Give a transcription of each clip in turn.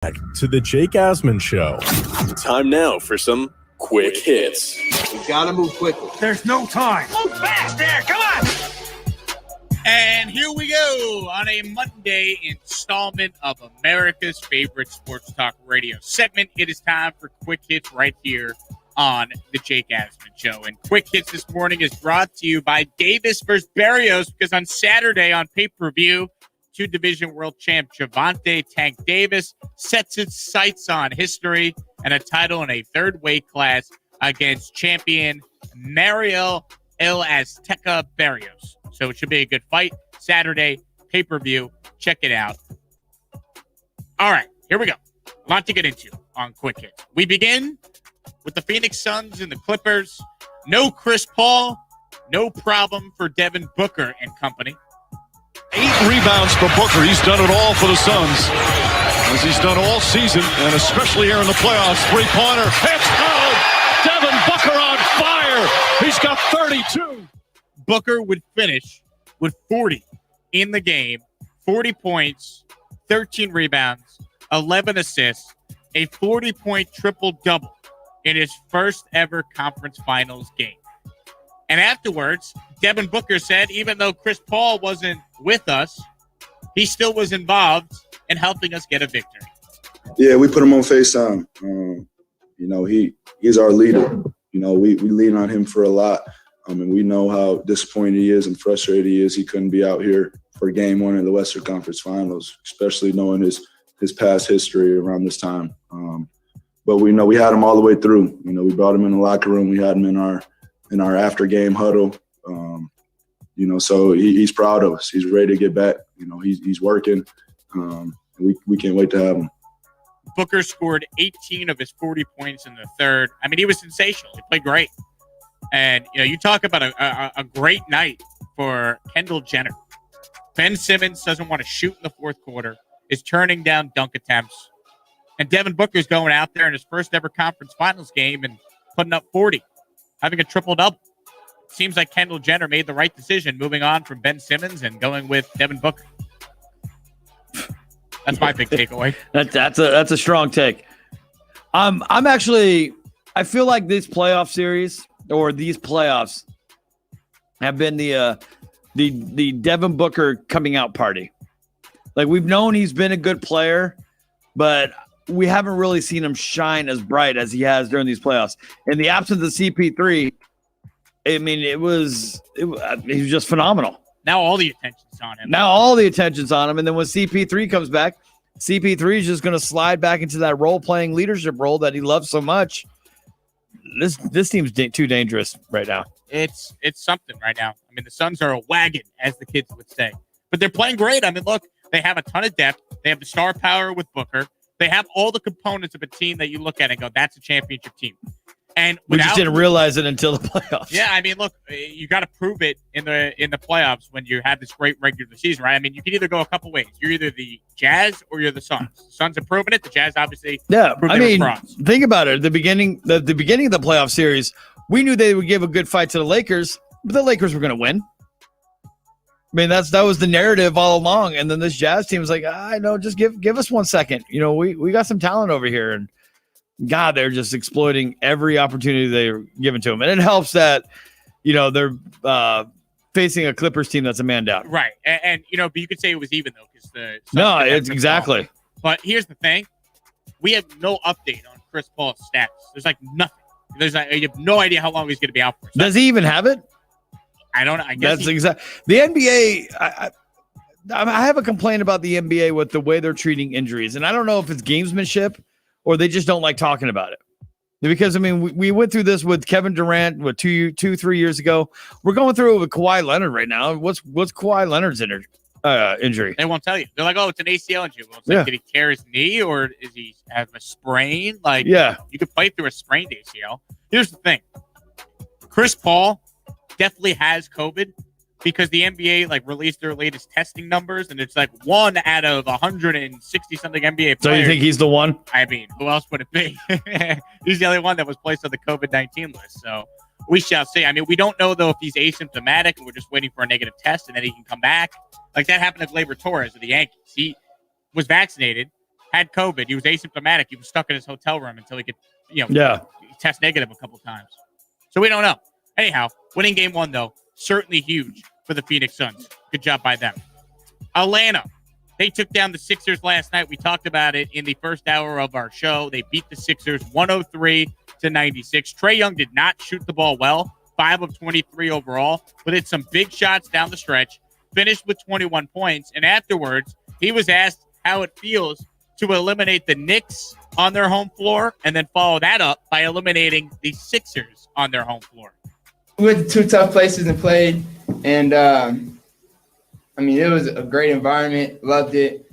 Back to the Jake Asman Show. Time now for some quick hits. We gotta move quickly. There's no time. Move fast there, come on! And here we go on a Monday installment of America's favorite sports talk radio segment. It is time for quick hits right here on the Jake Asman Show. And quick hits this morning is brought to you by Davis vs. Berrios, because on Saturday on pay-per-view, two-division world champ Gervonta Tank Davis sets its sights on history and a title in a third weight class against champion Mariel El Azteca Berrios. So it should be a good fight. Saturday, pay-per-view. Check it out. All right, here we go. A lot to get into on Quick Hits. We begin with the Phoenix Suns and the Clippers. No Chris Paul. No problem for Devin Booker and company. 8 rebounds for Booker. He's done it all for the Suns, as he's done all season, and especially here in the playoffs. Three-pointer. It's held. Devin Booker on fire. He's got 32. Booker would finish with 40 in the game, 40 points, 13 rebounds, 11 assists, a 40-point triple-double in his first ever conference finals game. And afterwards, Devin Booker said, even though Chris Paul wasn't with us, he still was involved in helping us get a victory. Yeah, we put him on FaceTime. He's our leader. We lean on him for a lot. And we know how disappointed he is and frustrated he is. He couldn't be out here for game one in the Western Conference Finals, especially knowing his past history around this time. But we know we had him all the way through. We brought him in the locker room. We had him in our after game huddle. So he's proud of us. He's ready to get back. He's working. We can't wait to have him. Booker scored 18 of his 40 points in the third. I mean, he was sensational. He played great. And, you talk about a great night for Kendall Jenner. Ben Simmons doesn't want to shoot in the fourth quarter, is turning down dunk attempts. And Devin Booker's going out there in his first ever conference finals game and putting up 40, having a triple-double. Seems like Kendall Jenner made the right decision moving on from Ben Simmons and going with Devin Booker. That's my big takeaway. That's a strong take. I feel like this playoff series or these playoffs have been the Devin Booker coming out party. Like, we've known he's been a good player, but we haven't really seen him shine as bright as he has during these playoffs. In the absence of CP3, I mean, he was just phenomenal. Now all the attention's on him. And then when CP3 comes back, CP3 is just going to slide back into that role-playing leadership role that he loves so much. This team's too dangerous right now. It's something right now. I mean, the Suns are a wagon, as the kids would say. But they're playing great. I mean, look, they have a ton of depth. They have the star power with Booker. They have all the components of a team that you look at and go, that's a championship team. And we just didn't realize it until the playoffs. Yeah, I mean, look, you got to prove it in the playoffs when you have this great regular season, right? I mean, you can either go a couple ways. You're either the Jazz or you're the Suns. The Suns have proven it. The Jazz obviously. Yeah, I mean, think about it. The beginning of the playoff series, we knew they would give a good fight to the Lakers, but the Lakers were going to win. I mean, that was the narrative all along. And then this Jazz team was like, I know, just give us 1 second. We got some talent over here, and God, they're just exploiting every opportunity they're given to them. And it helps that, they're facing a Clippers team that's a man down. Right. And but you could say it was even, though, because it's exactly. But here's the thing. We have no update on Chris Paul's stats. There's nothing. You have no idea how long he's going to be out for. So does he even have it? I don't know. I guess that's exactly. The NBA, I have a complaint about the NBA with the way they're treating injuries. And I don't know if it's gamesmanship or they just don't like talking about it. Because, I mean, we went through this with Kevin Durant 3 years ago. We're going through it with Kawhi Leonard right now. What's Kawhi Leonard's injury? They won't tell you. They're like, oh, it's an ACL injury. Well, did he tear his knee or is he have a sprain? You could play through a sprained ACL. Here's the thing. Chris Paul definitely has COVID because the NBA released their latest testing numbers, and it's 1 out of 160 something NBA players. So you think he's the one? I mean, who else would it be? He's the only one that was placed on the COVID-19 list. So we shall see. I mean, we don't know though if he's asymptomatic and we're just waiting for a negative test and then he can come back. Like that happened to Gleyber Torres of the Yankees. He was vaccinated, had COVID. He was asymptomatic. He was stuck in his hotel room until he could, test negative a couple times. So we don't know. Anyhow, winning game 1, though, certainly huge for the Phoenix Suns. Good job by them. Atlanta, they took down the Sixers last night. We talked about it in the first hour of our show. They beat the Sixers 103-96. Trey Young did not shoot the ball well, 5 of 23 overall, but hit some big shots down the stretch, finished with 21 points, and afterwards, he was asked how it feels to eliminate the Knicks on their home floor and then follow that up by eliminating the Sixers on their home floor. We went to 2 tough places and played, and it was a great environment. Loved it.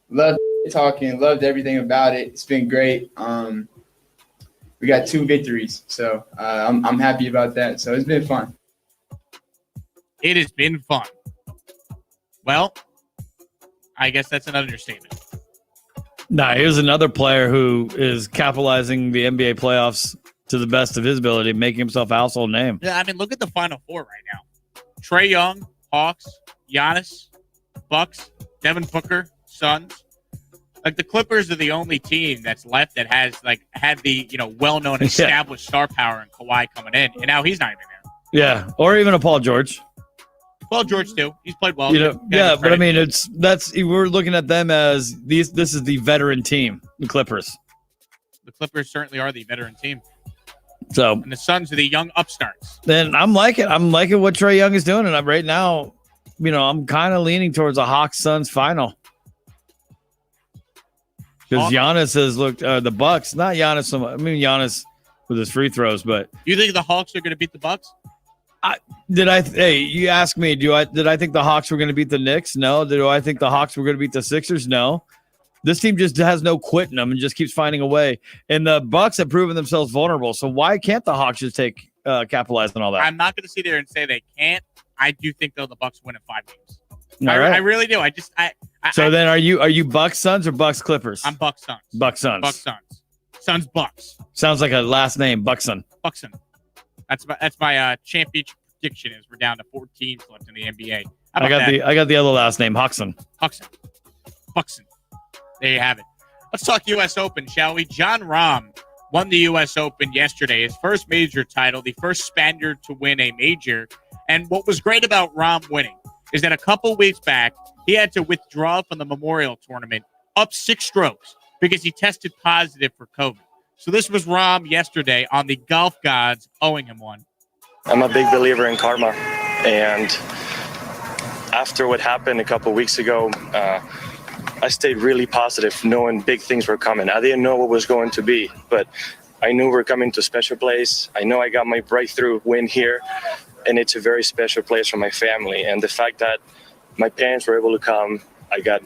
Loved talking. Loved everything about it. It's been great. We got 2 victories, so I'm happy about that. So it's been fun. It has been fun. Well, I guess that's an understatement. Nah, here's another player who is capitalizing the NBA playoffs to the best of his ability, making himself a household name. Yeah, look at the Final Four right now. Trey Young, Hawks, Giannis, Bucks, Devin Booker, Suns. Like, the Clippers are the only team that's left that has, had the, well-known established star power in Kawhi coming in, and now he's not even there. Yeah, or even a Paul George. Well, George too. He's played well. But we're looking at them as this is the veteran team, the Clippers. The Clippers certainly are the veteran team. So, and the Suns are the young upstarts. Then I'm liking what Trey Young is doing, and right now, I'm kind of leaning towards a Hawks-Suns final. Because Giannis has looked the Bucks, not Giannis so much. Giannis with his free throws, but you think the Hawks are going to beat the Bucks? You asked me, did I think the Hawks were going to beat the Knicks? No. Do I think the Hawks were going to beat the Sixers? No. This team just has no quit in them and just keeps finding a way. And the Bucks have proven themselves vulnerable. So why can't the Hawks just capitalize on all that? I'm not going to sit there and say they can't. I do think though the Bucks win in 5 games. Right. I really do. Then are you Bucks Suns or Bucks Clippers? I'm Bucks Suns. Bucks Suns. Bucks Suns. Suns Bucks. Sounds like a last name, Buxson. Buxson. That's my championship prediction. Is we're down to 4 teams left in the NBA. I got the other last name, Huxon. Buxson. There you have it. Let's talk U.S. Open, shall we? Jon Rahm won the U.S. Open yesterday, his first major title, the first Spaniard to win a major. And what was great about Rahm winning is that a couple weeks back, he had to withdraw from the Memorial Tournament up 6 strokes because he tested positive for COVID. So this was Rahm yesterday on the golf gods owing him one. I'm a big believer in karma. And after what happened a couple weeks ago, I stayed really positive, knowing big things were coming. I didn't know what was going to be, but I knew we're coming to a special place. I know I got my breakthrough win here, and it's a very special place for my family. And the fact that my parents were able to come, I got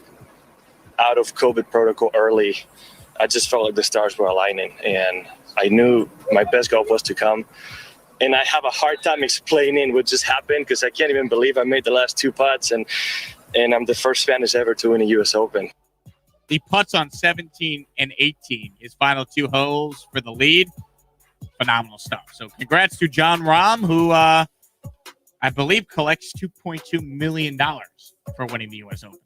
out of COVID protocol early. I just felt like the stars were aligning, and I knew my best golf was to come. And I have a hard time explaining what just happened because I can't even believe I made the last 2 putts, and I'm the first Spanish ever to win a U.S. Open. The putts on 17 and 18, his final 2 holes for the lead. Phenomenal stuff. So congrats to Jon Rahm, who I believe collects $2.2 million for winning the U.S. Open.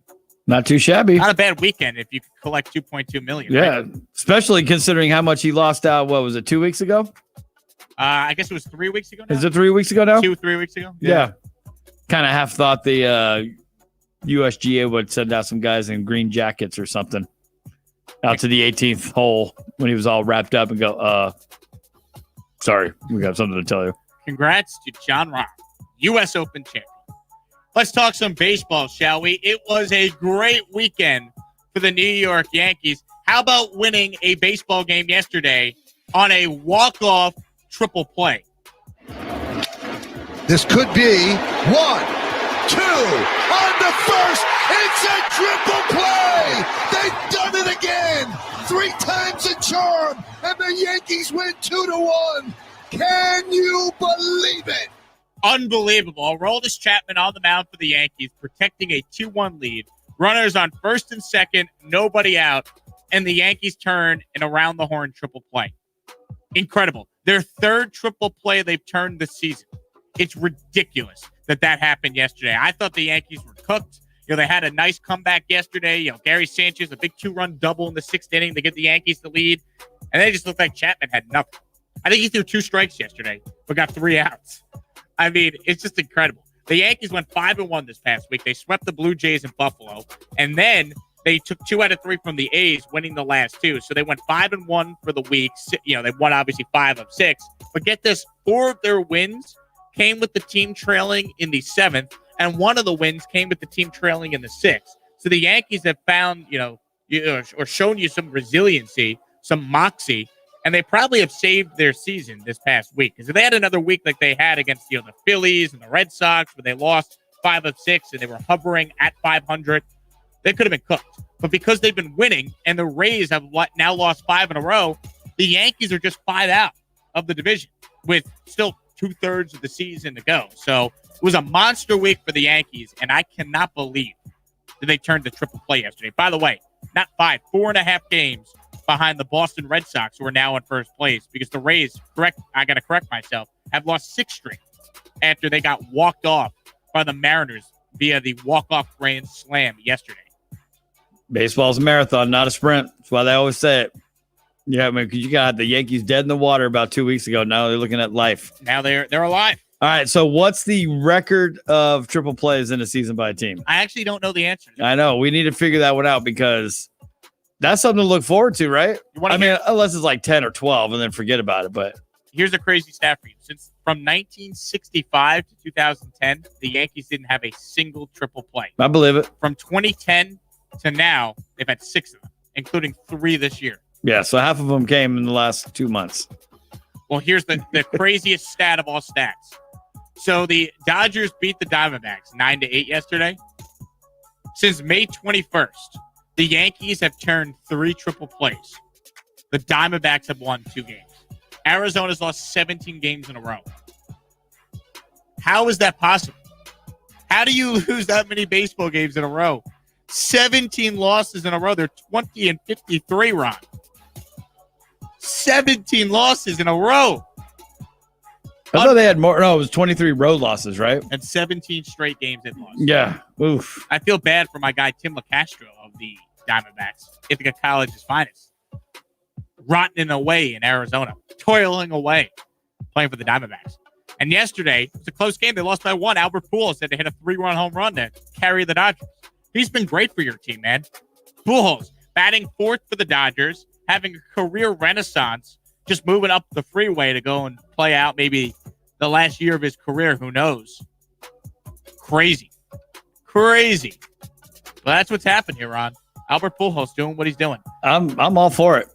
Not too shabby. Not a bad weekend if you could collect $2.2 million. Yeah, right? Especially considering how much he lost out. What was it, 2 weeks ago? I guess it was 3 weeks ago now. Is it 3 weeks ago now? 2-3 weeks ago? Yeah. Kind of half thought the USGA would send out some guys in green jackets or something out to the 18th hole when he was all wrapped up and go, sorry, we got something to tell you. Congrats to Jon Rahm, U.S. Open champion. Let's talk some baseball, shall we? It was a great weekend for the New York Yankees. How about winning a baseball game yesterday on a walk-off triple play? This could be 1, 2, on the first. It's a triple play. They've done it again. 3 times a charm, and the Yankees win 2-1. Can you believe it? Unbelievable. Aroldis Chapman on the mound for the Yankees, protecting a 2-1 lead. Runners on first and second, nobody out, and the Yankees turn an around-the-horn triple play. Incredible. Their 3rd triple play they've turned this season. It's ridiculous that happened yesterday. I thought the Yankees were cooked. They had a nice comeback yesterday. Gary Sanchez, a big 2-run double in the 6th inning to give the Yankees the lead. And they just looked like Chapman had nothing. I think he threw 2 strikes yesterday, but got 3 outs. I mean, it's just incredible. The Yankees went 5-1 this past week. They swept the Blue Jays in Buffalo. And then they took 2 out of 3 from the A's, winning the last 2. So they went 5-1 for the week. They won obviously 5 of 6. But get this, 4 of their wins came with the team trailing in the 7th. And 1 of the wins came with the team trailing in the 6th. So the Yankees have found, or shown you some resiliency, some moxie, and they probably have saved their season this past week. Because if they had another week like they had against the Phillies and the Red Sox, where they lost 5 of 6 and they were hovering at 500, they could have been cooked. But because they've been winning and the Rays have now lost 5 in a row, the Yankees are just 5 out of the division with still 2/3 of the season to go. So it was a monster week for the Yankees, and I cannot believe that they turned to triple play yesterday. By the way, not 5, 4.5 games behind the Boston Red Sox, who are now in first place, because the Rays, I got to correct myself, have lost 6 straight after they got walked off by the Mariners via the walk-off grand slam yesterday. Baseball's a marathon, not a sprint. That's why they always say it. Yeah, because you got the Yankees dead in the water about 2 weeks ago. Now they're looking at life. Now they're alive. All right, so what's the record of triple plays in a season by a team? I actually don't know the answer. I know. We need to figure that one out because that's something to look forward to, right? Unless it's like 10 or 12 and then forget about it. But here's a crazy stat for you. Since from 1965 to 2010, the Yankees didn't have a single triple play. I believe it. From 2010 to now, they've had 6 of them, including 3 this year. Yeah, so half of them came in the last 2 months. Well, here's the craziest stat of all stats. So the Dodgers beat the Diamondbacks 9-8 yesterday. Since May 21st, the Yankees have turned 3 triple plays. The Diamondbacks have won 2 games. Arizona's lost 17 games in a row. How is that possible? How do you lose that many baseball games in a row? 17 losses in a row. They're 20-53, Ron. 17 losses in a row. I thought they had more. No, it was 23 road losses, right? And 17 straight games they've lost. Yeah. Oof. I feel bad for my guy, Tim LaCastro of the Diamondbacks. Ithaca College's finest. Rotting away in Arizona. Toiling away. Playing for the Diamondbacks. And yesterday, it was a close game. They lost by 1. Albert Pujols had to hit a 3-run home run to carry the Dodgers. He's been great for your team, man. Pujols batting 4th for the Dodgers, having a career renaissance, just moving up the freeway to go and play out maybe the last year of his career. Who knows? Crazy. Well, that's what's happened here, Ron. Albert Pujols doing what he's doing. I'm all for it.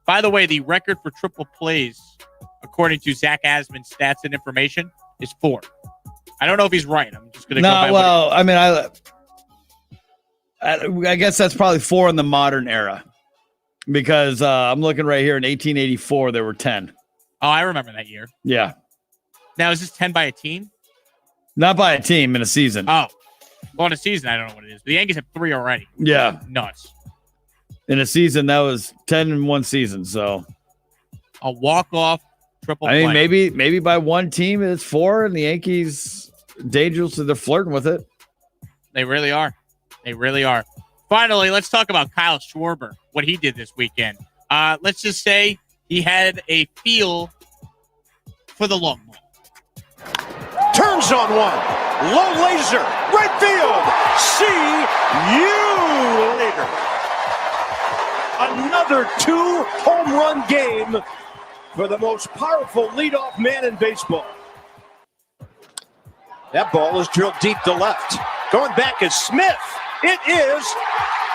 By the way, the record for triple plays, according to Zach Asman's stats and information, is 4. I don't know if he's right. I'm just going to go by well, I guess that's probably 4 in the modern era. Because I'm looking right here in 1884, there were 10. Oh, I remember that year. Yeah. Now, is this 10 by a team? Not by a team in a season. Oh. Well, in a season, I don't know what it is. The Yankees have 3 already. Yeah. Nuts. In a season, that was 10 in one season. So a walk-off triple play. I mean, maybe by one team it's 4, and the Yankees dangerous. They're flirting with it. They really are. Finally, let's talk about Kyle Schwarber, what he did this weekend. Let's just say he had a feel for the long ball. Turns on one. Low laser. Right field. See you later. Another 2-home run game for the most powerful leadoff man in baseball. That ball is drilled deep to left. Going back is Smith. It is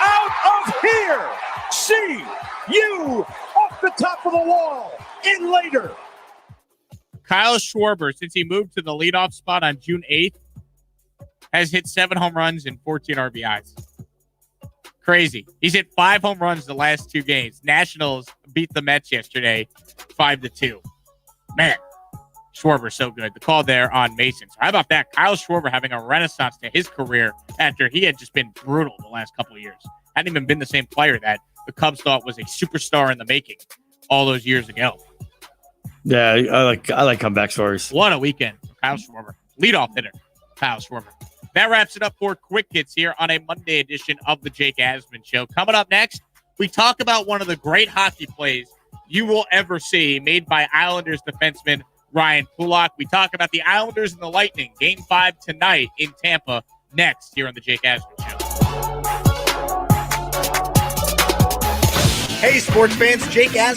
out of here. See you off the top of the wall. In later. Kyle Schwarber, since he moved to the leadoff spot on June 8th, has hit 7 home runs and 14 RBIs. Crazy. He's hit 5 home runs the last 2 games. Nationals beat the Mets yesterday 5-2. Man, Schwarber's so good. The call there on Mason. So how about that? Kyle Schwarber having a renaissance to his career after he had just been brutal the last couple of years. Hadn't even been the same player that the Cubs thought was a superstar in the making all those years ago. Yeah, I like comeback stories. What a weekend for Kyle Schwarber. Leadoff hitter, Kyle Schwarber. That wraps it up for Quick Hits here on a Monday edition of the Jake Asman Show. Coming up next, we talk about one of the great hockey plays you will ever see, made by Islanders defenseman Ryan Pulock. We talk about the Islanders and the Lightning, Game 5 tonight in Tampa, next here on the Jake Asman Show. Hey, sports fans, Jake Asman